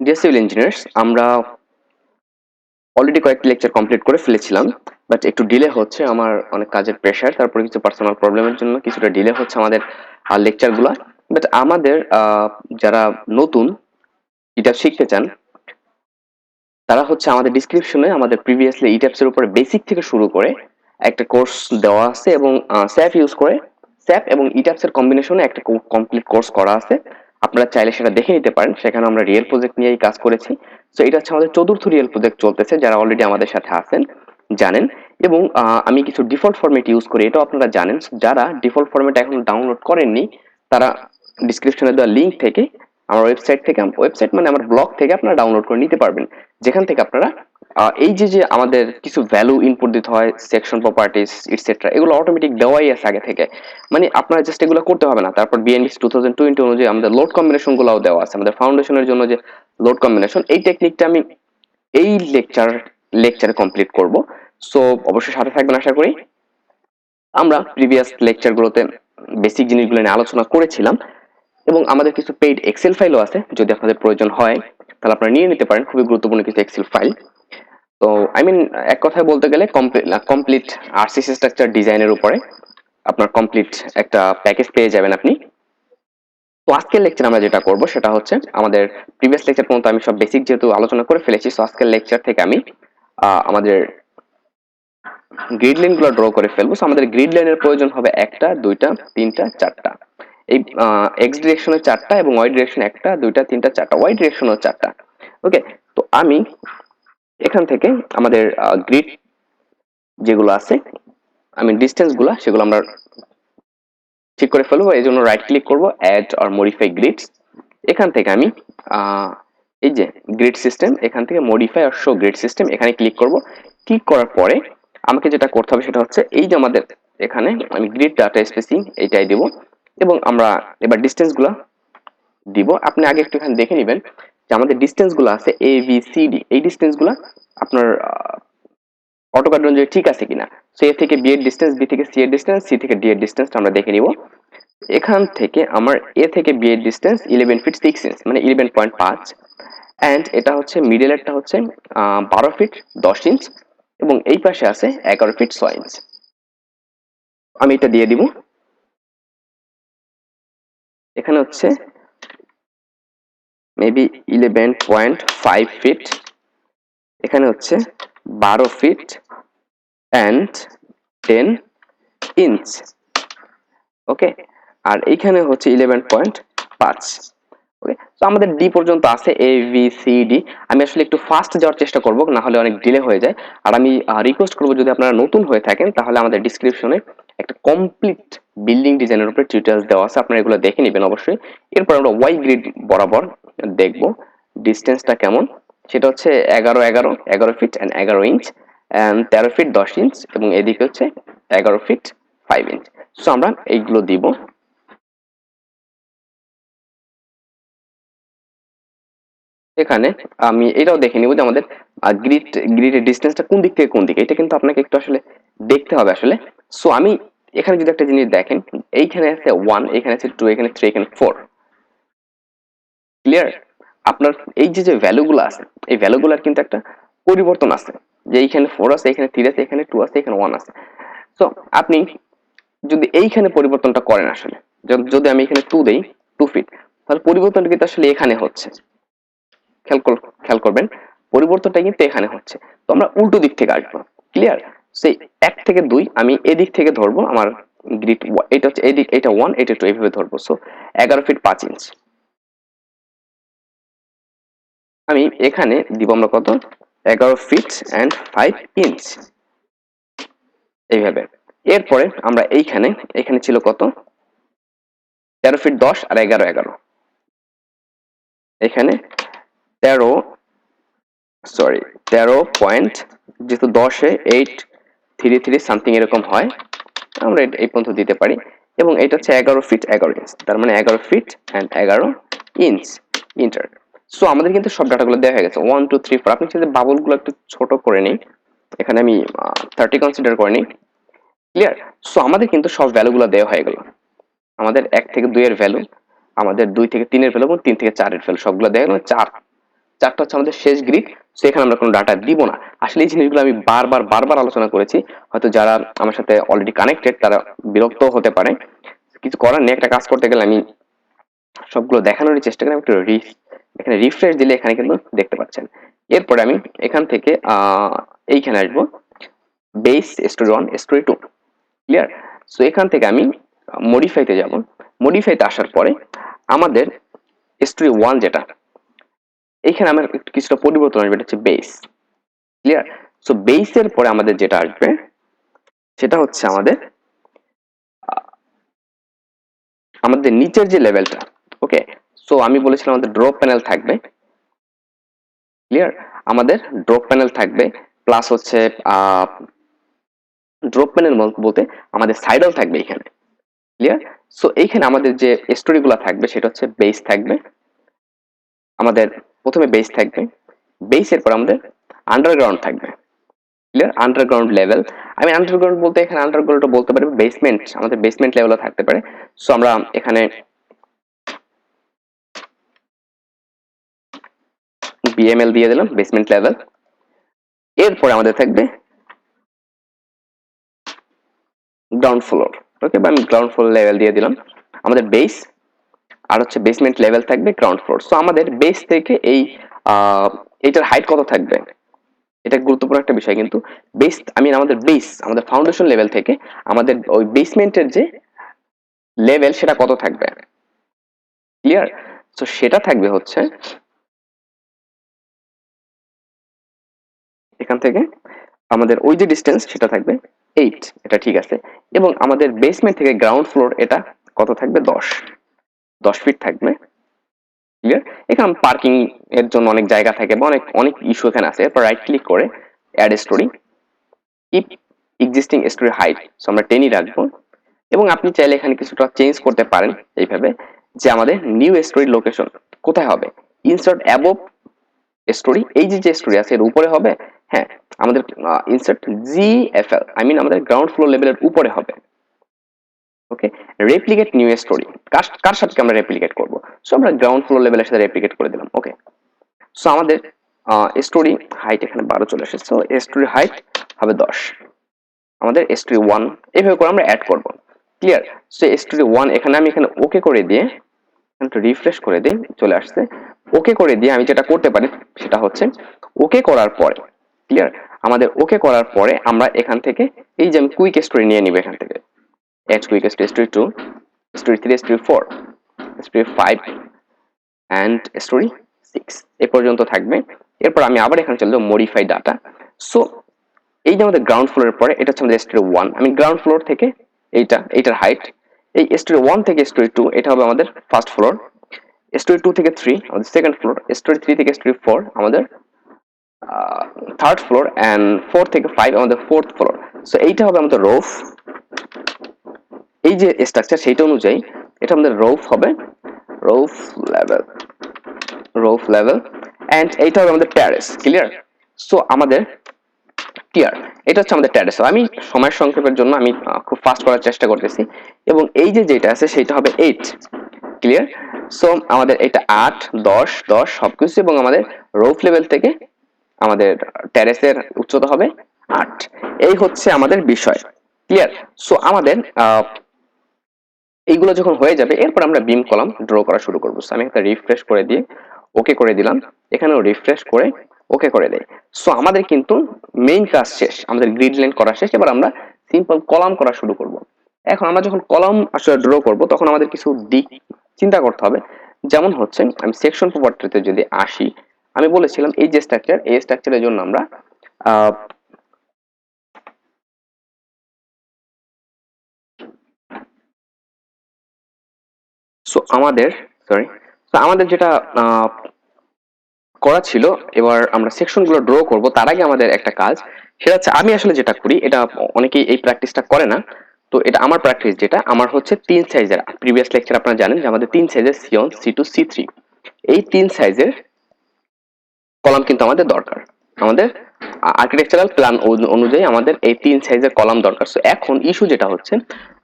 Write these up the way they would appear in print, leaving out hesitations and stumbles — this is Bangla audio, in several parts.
ডিয়ার সিভিল ইঞ্জিনিয়ার্স, আমরা অলরেডি কয়েকটি লেকচার কমপ্লিট করে ফেলেছিলাম, বাট একটু ডিলে হচ্ছে। আমার অনেক কাজের প্রেশার, তারপরে কিছু পার্সোনাল প্রবলেমের জন্য কিছুটা ডিলে হচ্ছে আমাদের লেকচারগুলো। বাট আমাদের যারা নতুন এটা শিখতে চান, তারা হচ্ছে আমাদের ডিসক্রিপশনে আমাদের প্রিভিয়াসলি ইটাপস এর উপরে বেসিক থেকে শুরু করে একটা কোর্স দেওয়া আছে, এবং স্যাপ ইউজ করে স্যাপ এবং ইটাপস এর কম্বিনেশনে একটা কমপ্লিট কোর্স করা আছে। আপনারা চাইলে সেটা দেখে নিতে পারেন। সেখানে আমরা রিয়েল প্রজেক্ট নিয়েই কাজ করেছি। সো এটা হচ্ছে আমাদের চতুর্থ রিয়েল প্রজেক্ট চলতেছে। যারা অলরেডি আমাদের সাথে আছেন জানেন, এবং আমি কিছু ডিফল্ট ফরম্যাট ইউজ করি, এটাও আপনারা জানেন। যারা ডিফল্ট ফরম্যাট এখন ডাউনলোড করেননি, তারা ডিসক্রিপশনে দেওয়া লিঙ্ক থেকে আমার ওয়েবসাইট থেকে, ওয়েবসাইট মানে আমার ব্লগ থেকে আপনারা ডাউনলোড করে নিতে পারবেন, যেখান থেকে আপনারা এই যে আমাদের কিছু ভ্যালু ইনপুট দিতে হয়, সেকশন প্রপার্টিজ ইটসেট্রা, এগুলো অটোমেটিক দেওয়াই আছে আগে থেকে। মানে আপনারা জাস্ট এগুলো করতে হবে না। তারপর বিএনবিসি 2020 অনুযায়ী আমাদের লোড কম্বিনেশন গুলাও দেওয়া আছে। আমাদের ফাউন্ডেশনের জন্য যে লোড কম্বিনেশন, এই টেকনিকটা আমি এই লেকচারে কমপ্লিট করব। সো অবশ্যই সাথে থাকবেন আশা করি। আমরা প্রিভিয়াস লেকচারগুলোতে বেসিক জিনিসগুলো নিয়ে আলোচনা করেছিলাম, এবং আমাদের কিছু পেইড এক্সেল ফাইলও আছে। যদি আপনাদের প্রয়োজন হয় তাহলে আপনারা নিয়ে নিতে পারেন, খুবই গুরুত্বপূর্ণ কিছু এক্সেল ফাইল। তো এক কথায় বলতে গেলে কমপ্লিট আরসিসি স্ট্রাকচার ডিজাইনের উপরে আপনার কমপ্লিট একটা প্যাকেজ পেয়ে যাবেন আপনি। তো আজকের লেকচার আমরা যেটা করব সেটা হচ্ছে, আমাদের প্রিভিয়াস লেকচার পর্যন্ত আমি সব বেসিক যেহেতু আলোচনা করে ফেলেছি, সো আজকের লেকচার থেকে আমি আমাদের গ্রিড লাইন গুলো ড্র করে ফেলবো। সো আমাদের গ্রিড লাইনের প্রয়োজন হবে একটা, দুইটা, তিনটা, চারটা। এই এক্স ডিরেকশনে চারটা, এবং ওয়াই ডিরেকশনে একটা, দুইটা, তিনটা, চারটা, ওয়াই ডিরেকশনেও চারটা। ওকে, তো আমি এখান থেকে আমাদের গ্রিড যেগুলো আছে, ডিস্টেন্স গুলা, সেগুলো আমরা ঠিক করে ফেলবো। এই জন্য রাইট ক্লিক করবো, অ্যাড অর মডিফাই গ্রিডস। এখান থেকে আমি এই যে গ্রিড সিস্টেম, এখান থেকে modify or show grid system, এখানে ক্লিক করব। ক্লিক করার পরে আমাকে যেটা করতে হবে সেটা হচ্ছে, এই যে আমাদের এখানে আমি গ্রিড ডাটা স্পেসিং এইটাই দিব, এবং আমরা এবার ডিস্টেন্স গুলা দিব। আপনি আগে একটু এখানে দেখে নেবেন যে আমাদের ডিস্টেন্স গুলো আছে এ বি সি ডি, এই ডিস্টেন্স গুলা আপনার অটোক্যাড অনুযায়ী ঠিক আছে কিনা। সো এ থেকে বি এর ডিস্টেন্স, বি থেকে সি এর ডিস্টেন্স, সি থেকে ডি এর ডিস্টেন্স আমরা দেখে নিব। এখান থেকে আমার এ থেকে বি এর ডিস্টেন্স 11 ফিট 6 ইঞ্চ, মানে 11.5, এন্ড এটা হচ্ছে মিডল এরটা হচ্ছে 12 ফিট 10 ইঞ্চ, এবং এই পাশে আছে 11 ফিট 6 ইঞ্চ। আমি এটা দিয়ে দিব। এখানে হচ্ছে মেবি 11.5 ফিট, এখানে হচ্ছে 12 ফিট এন্ড 10 ইঞ্চ। ওকে, আর এইখানে হচ্ছে 11.5। ওকে, তো আমাদের ডি পর্যন্ত আছে, এ বি সি ডি। আমি আসলে একটু ফাস্ট যাওয়ার চেষ্টা করব, না হলে অনেক ডিলে হয়ে যায়। আর আমি রিকোয়েস্ট করব, যদি আপনারা নতুন হয়ে থাকেন তাহলে আমাদের ডিসক্রিপশনে একটা কমপ্লিট বিল্ডিং ডিজাইনের উপরে টিউটোরিয়ালস দেওয়া আছে, আপনারা এগুলো দেখে নেবেন অবশ্যই। এরপর আমরা ওয়াই গ্রিড বরাবর দেখব ডিস্টেন্সটা কেমন। সেটা হচ্ছে 11 feet and 11 inch, and 13 feet 10 inch, এবং এদিকে হচ্ছে 11 ফিট 5 ইঞ্চ। সো আমরা এইগুলো দিব। এখানে আমি এটাও দেখে নিব যে আমাদের গ্রিডের ডিস্টেন্সটা কোন দিক থেকে কোন দিকে, এটা কিন্তু আপনাকে একটু আসলে দেখতে হবে আসলে। সো আমি এখানে যদি একটা জিনিস দেখেন, এইখানে আছে 1, এখানে আছে 2, এখানে 3, এখানে 4। ক্লিয়ার? আপনার এই যে ভ্যালুগুলো আছে, এই ভ্যালুগুলোর কিন্তু একটা পরিবর্তন আছে, যে এইখানে 4 আছে, এখানে 3 আছে, এখানে 2 আছে, এখানে 1 আছে। সো আপনি যদি এইখানে পরিবর্তনটা করেন, আসলে যদি আমি এখানে 2 দেই, 2 ফিট, তাহলে পরিবর্তনটা কিন্তু আসলে এখানে হচ্ছে। খেয়াল করবেন, পরিবর্তনটা কিন্তু এখানে হচ্ছে। তো আমরা উল্টো দিক থেকে আসবো। ক্লিয়ার? সেই 1 থেকে 2 আমি এদিক থেকে ধরবো। আমার গ্রিড এটা হচ্ছে এদিক, এটা 1, এটা 2, এইভাবে ধরবো। So 11 feet 5 inch. আমি এখানে দিব আমরা কত, 11 ফিট এন্ড 5 ইঞ্চ, এইভাবে। এরপরে আমরা এখানে ছিল কত, 13 ফিট 10 আর 11, এখানে 13 পয়েন্ট, যেহেতু 10-এ 833 সামথিং এরকম হয়, আমরা এই পর্যন্ত দিতে পারি। এবং এটা হচ্ছে 11 ফিট 11 ইঞ্চ, তার মানে 11 feet and 11 inch. Enter. So আমাদের কিন্তু সব ডাটাগুলো দেওয়া হয়ে গেছে, 1 2 3 4। আপনি যদি বাবলগুলো একটু ছোট করে নিই, এখানে আমি 30 কনসিডার করে নিই। ক্লিয়ার? সো আমাদের কিন্তু সব ভ্যালুগুলো দেওয়া হয়ে গেল। আমাদের 1 থেকে 2 এর ভ্যালু, আমাদের 2 থেকে 3 এর ভ্যালু, এবং 3 থেকে 4 এর ভ্যালু সবগুলো দেওয়া গেল। 4 4টা হচ্ছে আমাদের শেষ গ্রিড। সো এখানে আমরা কোনো ডাটা দিব না। আসলে এই জিনিসগুলো আমি বারবার আলোচনা করেছি, হয়তো যারা আমার সাথে অলরেডি কানেক্টেড তারা বিরক্ত হতে পারে, কিছু করার নেই। একটা কাজ করতে গেলে আমি সবগুলো দেখানোর চেষ্টা করি। একটু এখানে রিফ্রেশ দিলে এখানে কিন্তু দেখতে পাচ্ছেন। এরপরে আমি এখান থেকে এইখানে আসবো base story 1 story 2, clear. So এখান থেকে আমি মডিফাইতে যাব। মডিফাইতে আসার পরে আমাদের স্টোরি 1 যেটা, এইখানে আমার একটু কিছুটা পরিবর্তন আসবে, এটা হচ্ছে বেস, ক্লিয়ার। সো বেসের পরে আমাদের যেটা আসবে সেটা হচ্ছে আমাদের নিচের যে লেভেলটা, ওকে। সো আমি বলেছিলাম আমাদের ড্রপ প্যানেল থাকবে, ক্লিয়ার। আমাদের ড্রপ প্যানেল থাকবে, প্লাস হচ্ছে ড্রপ প্যানেল বলতে আমাদের সাইডল থাকবে এখানে, ক্লিয়ার। সো এইখানে আমাদের যে স্টোরি গুলা থাকবে সেটা হচ্ছে বেস থাকবে, আমাদের প্রথমে বেস থাকবে, বেসের পর আমাদের আন্ডারগ্রাউন্ড থাকবে, ক্লিয়ার। আন্ডারগ্রাউন্ড লেভেল, আমি আন্ডারগ্রাউন্ড বলতে এখানে আন্ডারগ্রাউন্ডটা বলতে পারি বেসমেন্ট, আমাদের বেসমেন্ট লেভেলও থাকতে পারে। সো আমরা এখানে বিএমএল দিয়ে দিলাম, বেসমেন্ট লেভেল। এরপরে আমাদের থাকবে গ্রাউন্ড ফ্লোর, ওকে, বা আমি গ্রাউন্ড ফ্লোর লেভেল দিয়ে দিলাম। আমাদের বেস আর হচ্ছে বেসমেন্ট লেভেল থাকবে, গ্রাউন্ড ফ্লোর। সো আমাদের বেস থেকে এইটার হাইট কত থাকবে, এটা গুরুত্বপূর্ণ একটা বিষয় কিন্তু। বেস আমাদের ফাউন্ডেশন লেভেল থেকে আমাদের ওই বেসমেন্টের যে লেভেল সেটা কত থাকবে, ক্লিয়ার। সো সেটা থাকবে হচ্ছে এখান থেকে আমাদের ওই যে ডিস্টেন্স সেটা থাকবে 8, এটা ঠিক আছে। এবং আমাদের বেসমেন্ট থেকে গ্রাউন্ড ফ্লোর এটা কত থাকবে, 10 ফিট থাকবে, ক্লিয়ার। এখানে পার্কিং এর জন্য অনেক জায়গা থাকে বা অনেক ইস্যু এখানে আছে। এরপর রাইট ক্লিক করে add story, keep existing story height, so আমরা 10ই রাখবো। এবং আপনি চাইলে এখানে কিছুটা চেঞ্জ করতে পারেন এইভাবে, যে আমাদের নিউ স্টোরি লোকেশন কোথায় হবে, ইনসার্ট অ্যাবভ স্টোরি, এই যে স্টোরি আছে এর উপরে হবে, হ্যাঁ। আমাদের ইনসার্ট জিএফএল, আমাদের গ্রাউন্ড ফ্লোর লেভেলের উপরে হবে, ওকে। রেপ্লিকেট নিউ স্টোরি, কার সাথে আমরা রেপ্লিকেট করব, সো আমরা গ্রাউন্ড ফ্লোর লেভেলের সাথে রেপ্লিকেট করে দিলাম, ওকে। সো আমাদের স্টোরি হাইট এখানে 12 চলে এসেছে, সো স্টোরি হাইট হবে 10, আমাদের স্টোরি 1 এইভাবে করে আমরা অ্যাড করব, ক্লিয়ার। সো স্টোরি 1 এখানে আমি ওকে করে দিয়ে একটু রিফ্রেশ করে দিই, চলে আসছে। ওকে করে দিয়ে আমি যেটা করতে পারি সেটা হচ্ছে ওকে করার পরে, ক্লিয়ার, আমাদের ওকে করার পরে আমরা এখান থেকে এই যে আমি কুইক স্টোরি নিয়ে নিব, এখান থেকে add quick story 2, story 3, story 4, story 5 and story 6 এই পর্যন্ত থাকবে। এরপর আমি আবার এখানে চলে যাব মডিফাই ডাটা। সো এই যে আমাদের গ্রাউন্ড ফ্লোরের পরে এটা হচ্ছে আমাদের স্টোরি 1, আমি গ্রাউন্ড ফ্লোর থেকে এইটার হাইট, এই স্টোরি 1 থেকে স্টোরি 2 এটা হবে আমাদের ফার্স্ট ফ্লোর, স্টোরি 2 থেকে 3 আমাদের সেকেন্ড ফ্লোর, স্টোরি 3 থেকে স্টোরি 4 আমাদের থার্ড ফ্লোর, এন্ড 4 থেকে 5 আমাদের ফোর্থ ফ্লোর। সো এইটা হবে আমাদের রোফ, এই যে স্ট্রাকচার সেইটা অনুযায়ী এটা আমাদের রোফ হবে, রোফ লেভেল, এন্ড এইটা হবে আমাদের টেরেস, ক্লিয়ার। সো আমাদের ক্লিয়ার, এটা হচ্ছে আমাদের টেরেস। আমি সময়ের সংক্ষেপের জন্য আমি খুব ফাস্ট করার চেষ্টা করতেছি, এবং এই যে যেটা আছে সেটা হবে 8, ক্লিয়ার। সো আমাদের এটা 8, 10 সবকিছু, এবং আমাদের রোফ লেভেল থেকে আমাদের টেরেসের উচ্চতা হবে 8। এই হচ্ছে আমাদের বিষয়, ক্লিয়ার। সো আমাদের এইগুলো যখন হয়ে যাবে এরপর আমরা বিম কলাম ড্র করা শুরু করবো। আমি একটা রিফ্রেশ করে দিয়ে ওকে করে দিলাম, এখানেও রিফ্রেশ করে ওকে করে দেই। সো আমাদের কিন্তু মেইন কাজ শেষ, আমাদের গ্রিড লাইন করা শেষ। এবার আমরা সিম্পল কলাম করা শুরু করব। এখন আমরা যখন কলাম আসলে ড্র করব তখন আমাদের কিছু দিক চিন্তা করতে হবে। যেমন হচ্ছে আমি সেকশন প্রপার্টিতে যদি আসি, আমি বলেছিলাম এই যে স্ট্রাকচার, এই স্ট্রাকচারের জন্য আমরা আমাদের যেটা করা ছিল, এবার আমরা সেকশন গুলো ড্র করব। তার আগে আমাদের একটা কাজ, সেটা হচ্ছে আমি আসলে যেটা করি, এটা অনেকেই এই প্র্যাকটিসটা করে না, তো এটা আমার প্র্যাকটিস, যেটা আমার হচ্ছে 3 সাইজের, প্রিভিয়াস লেকচার আপনারা জানেন যে আমাদের 3 সাইজের C1, C2, C3, এই 3 সাইজের কলাম কিন্তু আমাদের দরকার। আমাদের আর্কিটেকচারাল প্ল্যান অনুযায়ী আমাদের এই 3 সাইজের কলাম দরকার। সো এখন ইস্যু যেটা হচ্ছে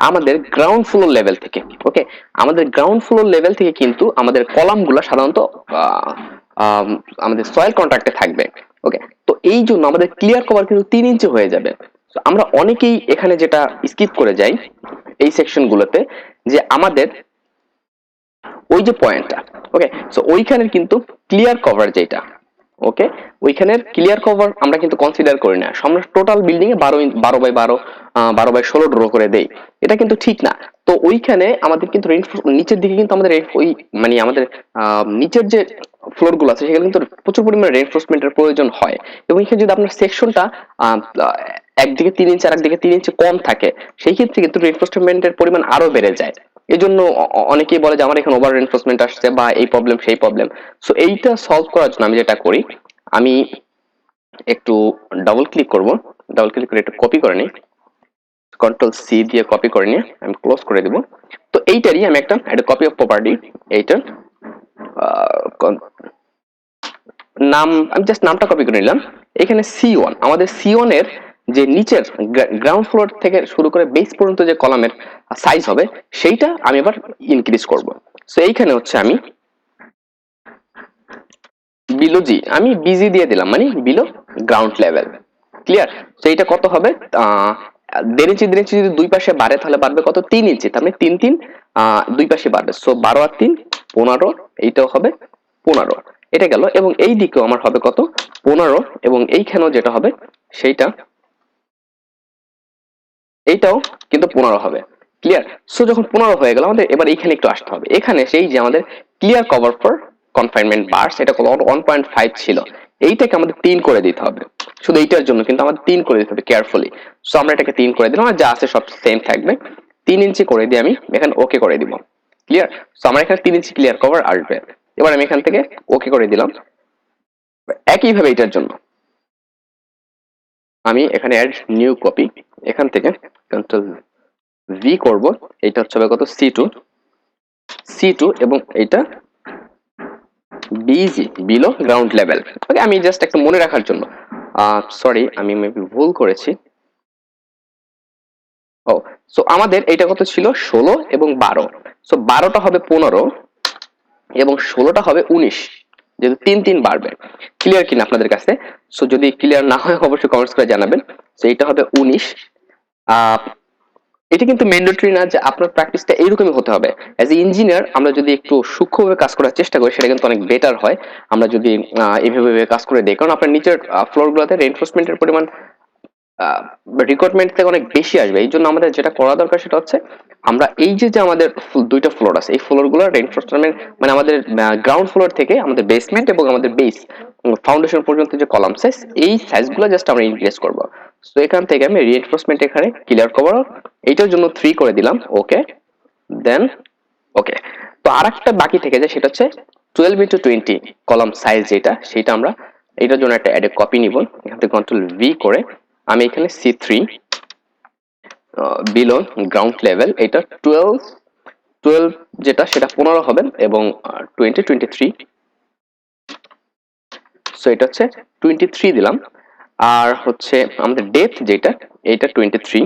আমাদের গ্রাউন্ড ফ্লোর লেভেল থেকে, ওকে, আমাদের গ্রাউন্ড ফ্লোর লেভেল থেকে কিন্তু আমাদের কলামগুলো সাধারণত আমাদের সয়েল কন্ট্রাক্টে থাকবে। ওকে, তো এই জন্য আমাদের ক্লিয়ার কভার কিন্তু 3 ইঞ্চি হয়ে যাবে। তো আমরা অনেকেই এখানে যেটা স্কিপ করে যাই এই সেকশন গুলোতে, যে আমাদের ওই যে পয়েন্টটা, ওকে, সো ওইখানের কিন্তু ক্লিয়ার কভার যেটা, ওকে, ওইখানের ক্লিয়ার কভার আমরা কিন্তু কনসিডার করি না। আমরা টোটাল বিল্ডিং এ 12 বাই 16 ড্র করে দেই, এটা কিন্তু ঠিক না। তো ওইখানে আমাদের কিন্তু নিচের দিকে কিন্তু আমাদের ওই মানে আমাদের নিচের যে ফ্লোর গুলো আছে সেখানে কিন্তু প্রচুর পরিমাণে রেইনফোর্সমেন্টের প্রয়োজন হয়। এবং এখানে যদি আপনার সেকশনটা একদিকে 3 ইঞ্চি আর একদিকে 3 ইঞ্চি কম থাকে, সেই ক্ষেত্রে কিন্তু রেইনফোর্সমেন্টের পরিমাণ আরো বেড়ে যায়। এই জন্য অনেকেই বলে যে আমার এখানে ওভার রেইনফোর্সমেন্ট আসছে বা এই প্রবলেম সেই প্রবলেম। সো এইটা সলভ করার জন্য আমি যেটা করি, আমি একটু ডাবল ক্লিক করব, ডাবল ক্লিক করে একটু কপি করে নিই, কন্ট্রোল সি দিয়ে কপি করে নিয়ে আমি ক্লোজ করে দেব। তো এইটারই আমি একটা কপি অফ প্রপার্টি, এইটার নাম আমি জাস্ট নামটা কপি করে নিলাম। এখানে C1, আমাদের C1 এর যে নিচের গ্রাউন্ড ফ্লোর থেকে শুরু করে বেস পর্যন্ত যে কলামের সাইজ হবে সেইটা আমি এবার ইনক্রিজ করব। সো এইখানে হচ্ছে আমি বিলো জি, আমি বিজি দিয়ে দিলাম, মানে বিলো গ্রাউন্ড লেভেল। ক্লিয়ার? তো এইটা কত হবে? 1.5 ইঞ্চি যদি দুই পাশে বাড়ে তাহলে বাড়বে কত? 3 ইঞ্চি। তার মানে 3 3 দুই পাশে বাড়বে। সো 12 আর 3 15, এইটাও হবে 15। এটা গেল। এবং এই দিকেও আমার হবে কত? 15। এবং এইখানেও যেটা হবে সেইটা, এইটাও কিন্তু 15 হবে। ক্লিয়ার? সো যখন 15 হয়ে গেল, আমাদের এবার এইখানে একটু আসতে হবে। এখানে সেই যে আমাদের clear cover for confinement bars, এটা কত? 1.5 ছিল। এইটাকে আমাদের 3 করে দিতে হবে। শুধু এইটার জন্য কিন্তু আমাদের 3 করে দিতে হবে কেয়ারফুলি। সো আমরা এটাকে 3 করে দিলাম, আর যা আছে সব সেম থাকবে। 3 ইঞ্চি করে দিয়ে আমি এখানে ওকে করে দিব। ক্লিয়ার? সো আমার এখানে 3 ইঞ্চি ক্লিয়ার কভার আসবে। এবার আমি এখান থেকে ওকে করে দিলাম। একইভাবে এটার জন্য আমি এখানে অ্যাড নিউ কপি, এখান থেকে কন্ট্রোল ভি করব। এটা হচ্ছে কত? C2 এবং এটা বিজি, বিলো গ্রাউন্ড লেভেল। ওকে, আমি জাস্ট একটা মনে রাখার জন্য, সরি আমি মেবি ভুল করেছি। ও, সো আমাদের এটা কত ছিল? 16 এবং 12। সো 12টা হবে 15 এবং 16টা হবে 19, যেহেতু 3 3 বাড়বে। ক্লিয়ার কিনা আপনাদের কাছে? সো যদি ক্লিয়ার না হয় অবশ্যই কমেন্টস করে জানাবেন। সো এটা হবে 19। এটা কিন্তু ম্যান্ডেটরি না যে আপনার প্র্যাকটিসটা এইরকমই হতে হবে। অ্যাজ এ ইঞ্জিনিয়ার আমরা যদি একটু সূক্ষ্মভাবে কাজ করার চেষ্টা করি সেটা কিন্তু অনেক বেটার হয়। আমরা যদি এইভাবে কাজ করে দিই, কারণ আপনার নিচের ফ্লোর গুলোতে রেইনফোর্সমেন্টের পরিমাণ রিকোয়ারমেন্ট থেকে অনেক বেশি আসবে। এই জন্য আমাদের যেটা করা দরকার সেটা হচ্ছে আমরা এই যে আমাদের দুইটা ফ্লোর আছে, এই ফ্লোর গুলো রেইনফোর্সমেন্ট মানে আমাদের গ্রাউন্ড ফ্লোর থেকে আমাদের বেসমেন্ট এবং আমাদের বেস ফাউন্ডেশন পর্যন্ত যে কলাম সাইজ, এই সাইজ গুলো জাস্ট আমরা ইনক্রিজ করব। সো এখান থেকে আমি রিইনফোর্সমেন্ট এখানে ক্লিয়ার কভার এইটার জন্য 3 করে দিলাম। ওকে, দেন ওকে। তো আরেকটা বাকি থেকে যায়, সেটা হচ্ছে 12x20 কলাম সাইজ যেটা, সেটা আমরা এটার জন্য একটা অ্যাড কপি নিব। এখান থেকে কন্ট্রোল ভি করে আমি এখানে C3 বিলো গ্রাউন্ড লেভেল, এটা 12 যেটা সেটা 15 হবে এবং 23। সো এটা হচ্ছে 23 দিলাম। আর হচ্ছে আমাদের ডেপথ যেটা, এইটা 23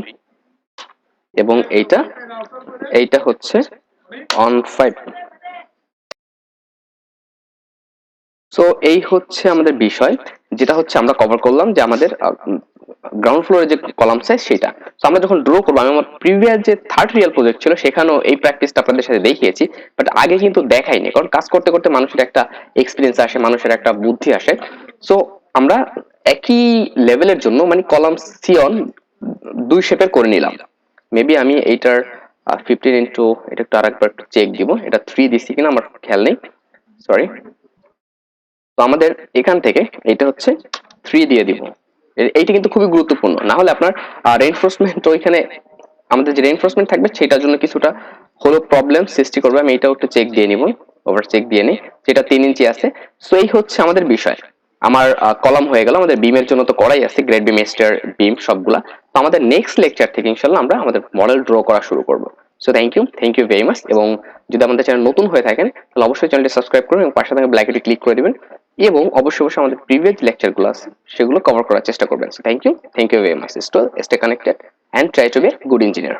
এবং এইটা হচ্ছে অন 5। সো এই হচ্ছে আমাদের বিষয়, যেটা হচ্ছে আমরা কভার করলাম যে আমাদের গ্রাউন্ড ফ্লোরে যে কলাম সাইজ সেটা। তো আমরা যখন ড্র করবো, আমি আমার প্রিভিয়াস যে থার্ড রিয়েল প্রজেক্ট ছিল সেখানেও এই প্র্যাকটিসটা আপনাদের সাথে দেখিয়েছি, বাট আগে কিন্তু দেখাইনি, কারণ কাজ করতে করতে মানুষের একটা এক্সপিরিয়েন্স আসে, মানুষের একটা বুদ্ধি আসে। সো আমরা একই লেভেলের জন্য মানে কলাম সিয়ন 2 শেপের করে নিলাম। মেবি আমি এইটার 15 ইন্টু, এটা একটু আরেকবার চেক দিব, এটা 3 দিছি কিনা আমার খেয়াল নেই, সরি। তো আমাদের এখান থেকে এটা হচ্ছে 3 দিয়ে দিব। এইটা কিন্তু খুবই গুরুত্বপূর্ণ, না হলে আপনার রেইনফোর্সমেন্ট ওইখানে আমাদের যে রেইনফোর্সমেন্ট থাকবে সেটার জন্য কিছুটা হলো প্রবলেম সৃষ্টি করবে। আমি এটাও একটু চেক দিয়ে নিব, ওভার চেক দিয়ে নিই, যেটা 3 ইঞ্চি আছে। সো এই হচ্ছে আমাদের বিষয়। আমার কলাম হয়ে গেল। আমাদের বিমের জন্য তো করাই আছে, গ্রেড বিম, স্টার বিম সবগুলা। তো আমাদের নেক্সট লেকচার থেকে ইনশাআল্লাহ আমরা আমাদের মডেল ড্র করা শুরু করব। So thank you very much. এবং যদি আমাদের চ্যানেল নতুন হয়ে থাকেন তাহলে অবশ্যই চ্যানেলটি সাবস্ক্রাইব করুন এবং পাশে থাকা বেল আইকনটি ক্লিক করে দিবেন, এবং অবশ্যই আমাদের প্রিভিয়াস লেকচারগুলো আছে সেগুলো কভার করার চেষ্টা করবেন। So thank you very much. Stay connected and try to be a good engineer.